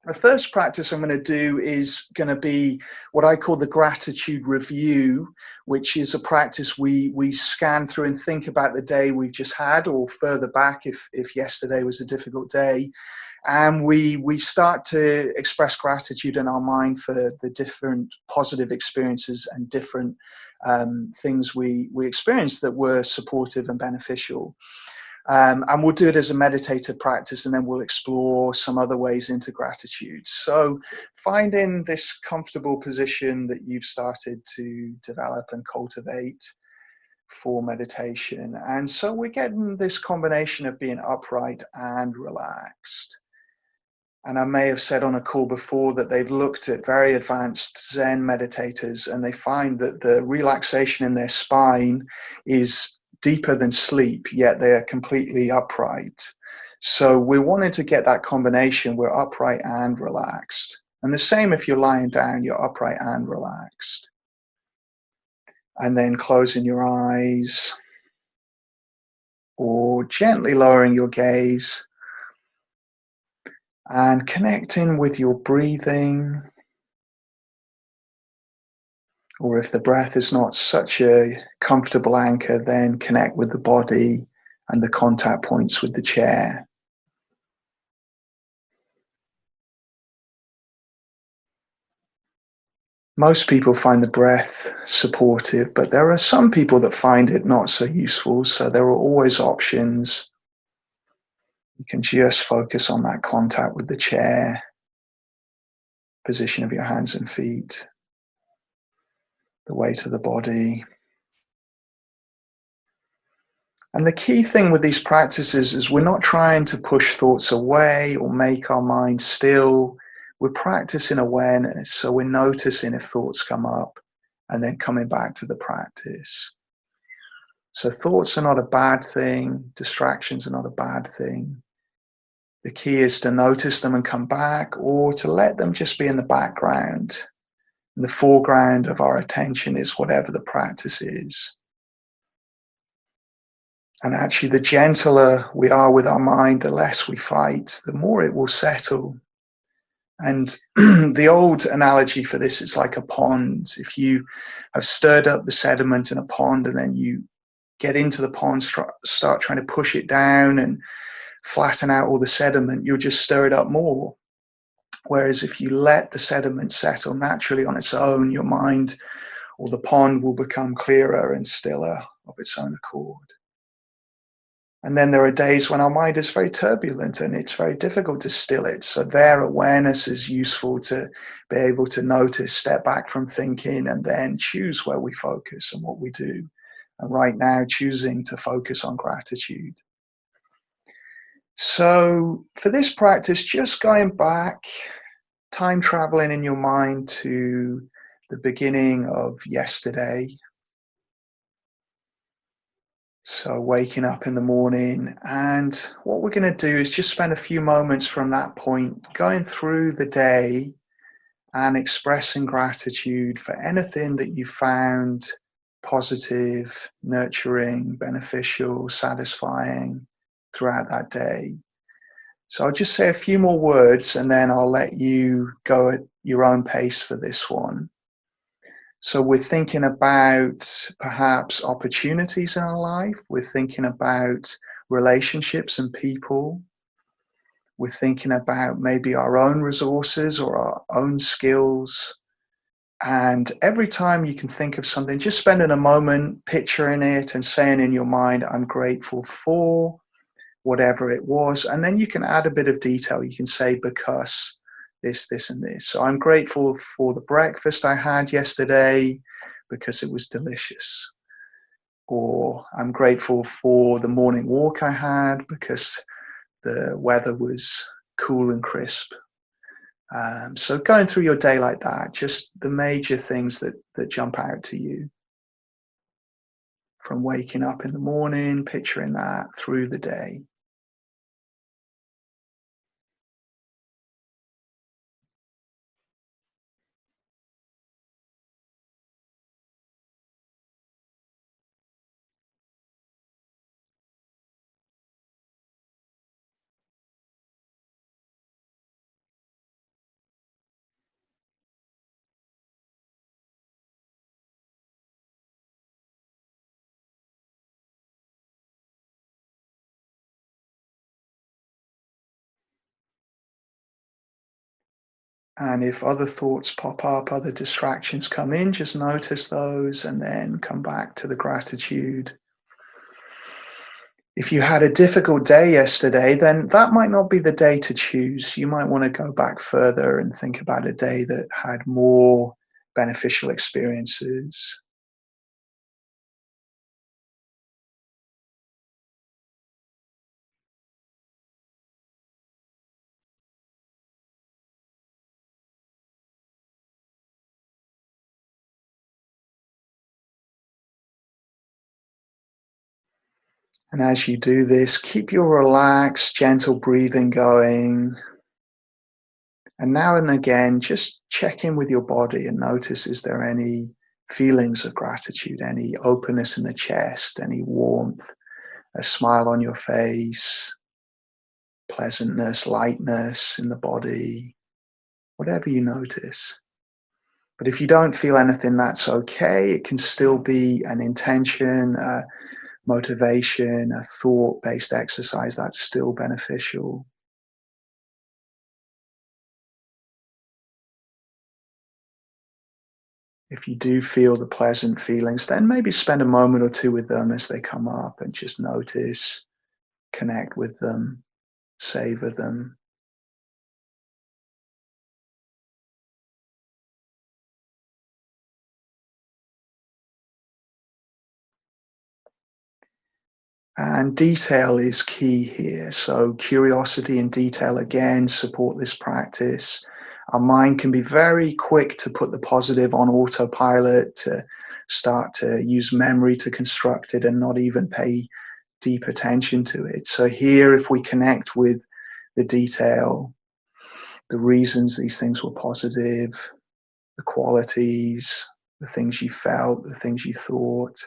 The first practice I'm going to do is going to be what I call the gratitude review, which is a practice we scan through and think about the day we've just had, or further back if yesterday was a difficult day, and we start to express gratitude in our mind for the different positive experiences and different things we experienced that were supportive and beneficial. And we'll do it as a meditative practice, and then we'll explore some other ways into gratitude. So finding this comfortable position that you've started to develop and cultivate for meditation. And so we're getting this combination of being upright and relaxed. And I may have said on a call before that they've looked at very advanced Zen meditators, and they find that the relaxation in their spine is deeper than sleep, yet they are completely upright. So we're wanting to get that combination. We're upright and relaxed. And the same if you're lying down, you're upright and relaxed. And then closing your eyes or gently lowering your gaze and connecting with your breathing. Or if the breath is not such a comfortable anchor, then connect with the body and the contact points with the chair. Most people find the breath supportive, but there are some people that find it not so useful, so there are always options. You can just focus on that contact with the chair, position of your hands and feet, the weight of the body. And the key thing with these practices is we're not trying to push thoughts away or make our mind still. We're practicing awareness, so we're noticing if thoughts come up and then coming back to the practice. So thoughts are not a bad thing, distractions are not a bad thing. The key is to notice them and come back, or to let them just be in the background. In the foreground of our attention is whatever the practice is. And actually, the gentler we are with our mind, the less we fight, the more it will settle. And the old analogy for this is like a pond. If you have stirred up the sediment in a pond and then you get into the pond, start trying to push it down and flatten out all the sediment, you'll just stir it up more. Whereas if you let the sediment settle naturally on its own, your mind or the pond will become clearer and stiller of its own accord. And then there are days when our mind is very turbulent and it's very difficult to still it. So their awareness is useful to be able to notice, step back from thinking, and then choose where we focus and what we do. And right now, choosing to focus on gratitude. So for this practice, just going back, time traveling in your mind to the beginning of yesterday. So waking up in the morning, and what we're going to do is just spend a few moments from that point going through the day and expressing gratitude for anything that you found positive, nurturing, beneficial, satisfying throughout that day. So I'll just say a few more words and then I'll let you go at your own pace for this one. So we're thinking about perhaps opportunities in our life. We're thinking about relationships and people. We're thinking about maybe our own resources or our own skills. And every time you can think of something, just spending a moment picturing it and saying in your mind, I'm grateful for whatever it was. And then you can add a bit of detail. You can say, because this, and this. So I'm grateful for the breakfast I had yesterday because it was delicious. Or I'm grateful for the morning walk I had because the weather was cool and crisp. So going through your day like that, just the major things that jump out to you. From waking up in the morning, picturing that through the day. And if other thoughts pop up, other distractions come in, just notice those and then come back to the gratitude. If you had a difficult day yesterday, then that might not be the day to choose. You might want to go back further and think about a day that had more beneficial experiences. And as you do this, keep your relaxed, gentle breathing going. And now and again, just check in with your body and notice, is there any feelings of gratitude, any openness in the chest, any warmth, a smile on your face, pleasantness, lightness in the body, whatever you notice. But if you don't feel anything, that's okay. It can still be an intention, a motivation, a thought-based exercise that's still beneficial. If you do feel the pleasant feelings, then maybe spend a moment or two with them as they come up and just notice, connect with them, savor them. And detail is key here. So curiosity and detail again support this practice. Our mind can be very quick to put the positive on autopilot, to start to use memory to construct it and not even pay deep attention to it. So here, if we connect with the detail, the reasons these things were positive, the qualities, the things you felt, the things you thought,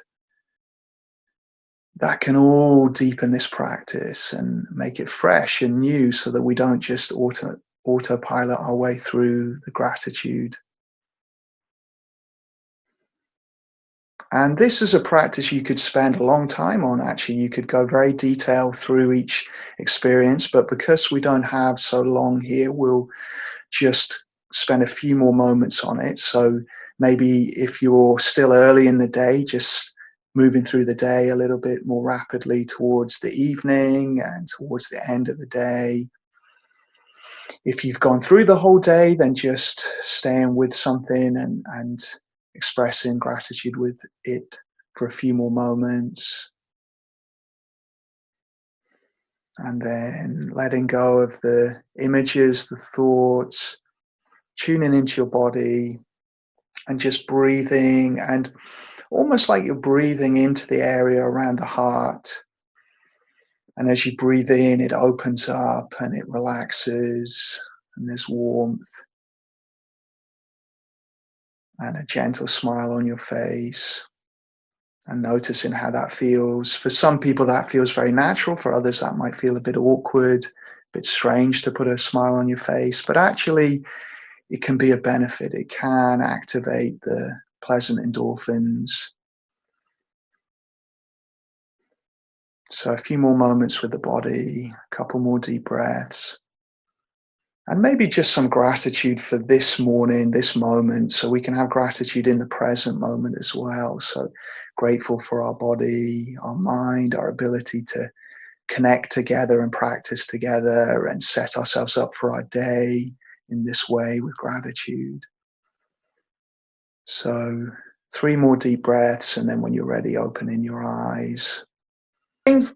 that can all deepen this practice and make it fresh and new so that we don't just autopilot our way through the gratitude. And this is a practice you could spend a long time on, actually. You could go very detailed through each experience, but because we don't have so long here, we'll just spend a few more moments on it. So maybe if you're still early in the day, just moving through the day a little bit more rapidly towards the evening and towards the end of the day. If you've gone through the whole day, then just staying with something and expressing gratitude with it for a few more moments. And then letting go of the images, the thoughts, tuning into your body and just breathing, and almost like you're breathing into the area around the heart. And as you breathe in, it opens up and it relaxes, and there's warmth and a gentle smile on your face. And noticing how that feels. For some people, that feels very natural. For others, that might feel a bit awkward, a bit strange to put a smile on your face. But actually, it can be a benefit. It can activate the pleasant endorphins. So a few more moments with the body, a couple more deep breaths. And maybe just some gratitude for this morning, this moment, so we can have gratitude in the present moment as well. So grateful for our body, our mind, our ability to connect together and practice together and set ourselves up for our day in this way with gratitude. So 3 more deep breaths, and then when you're ready, opening your eyes.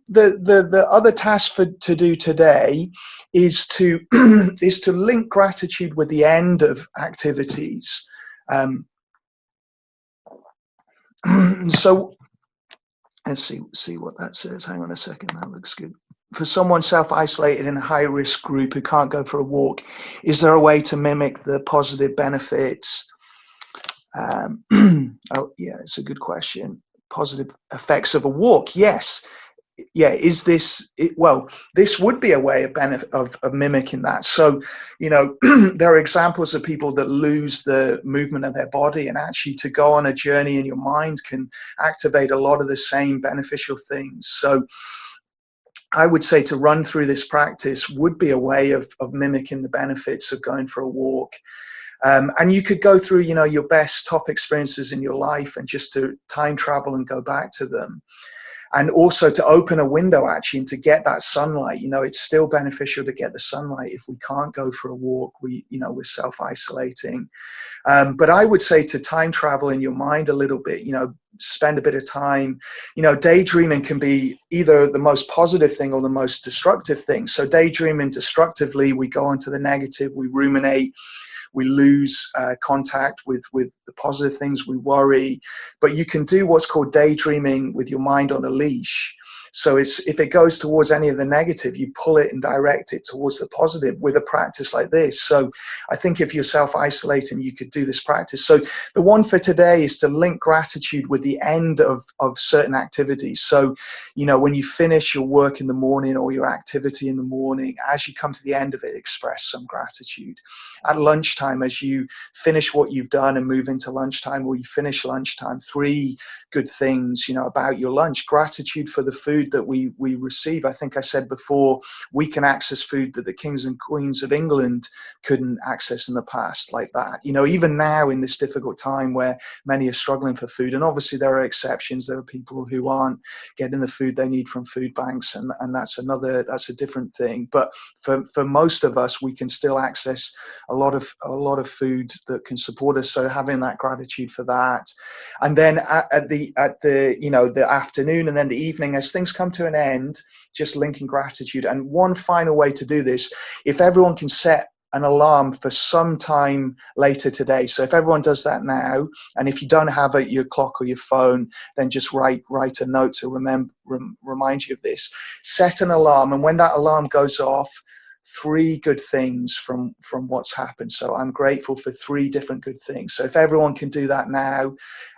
The other task to do today is to is to link gratitude with the end of activities. So let's see what that says. Hang on a second, that looks good. For someone self-isolated in a high-risk group who can't go for a walk, is there a way to mimic the positive benefits? Oh, yeah, it's a good question. Positive effects of a walk, yes. Yeah, is this well, this would be a way of mimicking that. So there are examples of people that lose the movement of their body, and actually to go on a journey in your mind can activate a lot of the same beneficial things. So I would say to run through this practice would be a way of mimicking the benefits of going for a walk. And you could go through, your best top experiences in your life and just to time travel and go back to them. And also to open a window actually and to get that sunlight. It's still beneficial to get the sunlight. If we can't go for a walk, we're self-isolating. But I would say to time travel in your mind a little bit, spend a bit of time. Daydreaming can be either the most positive thing or the most destructive thing. So daydreaming destructively, we go on to the negative, we ruminate, we lose contact with the positive things, we worry. But you can do what's called daydreaming with your mind on a leash. So if it goes towards any of the negative, you pull it and direct it towards the positive with a practice like this. So I think if you're self-isolating, you could do this practice. So the one for today is to link gratitude with the end of certain activities. So, when you finish your work in the morning or your activity in the morning, as you come to the end of it, express some gratitude. At lunchtime, as you finish what you've done and move into lunchtime, or you finish lunchtime, 3 good things, about your lunch. Gratitude for the food that we receive. I think I said before, we can access food that the kings and queens of England couldn't access in the past, like that. Even now in this difficult time where many are struggling for food, and obviously there are exceptions. There are people who aren't getting the food they need from food banks, and that's a different thing. But for most of us, we can still access a lot of food that can support us. So having that gratitude for that, and then at the the afternoon and then the evening, as things come to an end, just linking gratitude. And one final way to do this, if everyone can set an alarm for some time later today. So if everyone does that now, and if you don't have your clock or your phone, then just write a note to remind you of this. Set an alarm, and when that alarm goes off, 3 good things from what's happened. So I'm grateful for 3 different good things. So if everyone can do that now,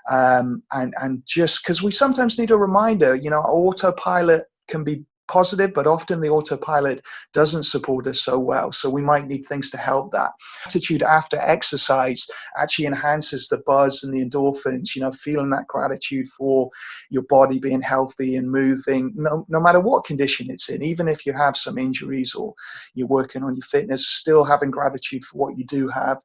and just because we sometimes need a reminder, autopilot can be positive, but often the autopilot doesn't support us so well. So we might need things to help that. Gratitude after exercise actually enhances the buzz and the endorphins, feeling that gratitude for your body being healthy and moving, no matter what condition it's in. Even if you have some injuries or you're working on your fitness, still having gratitude for what you do have.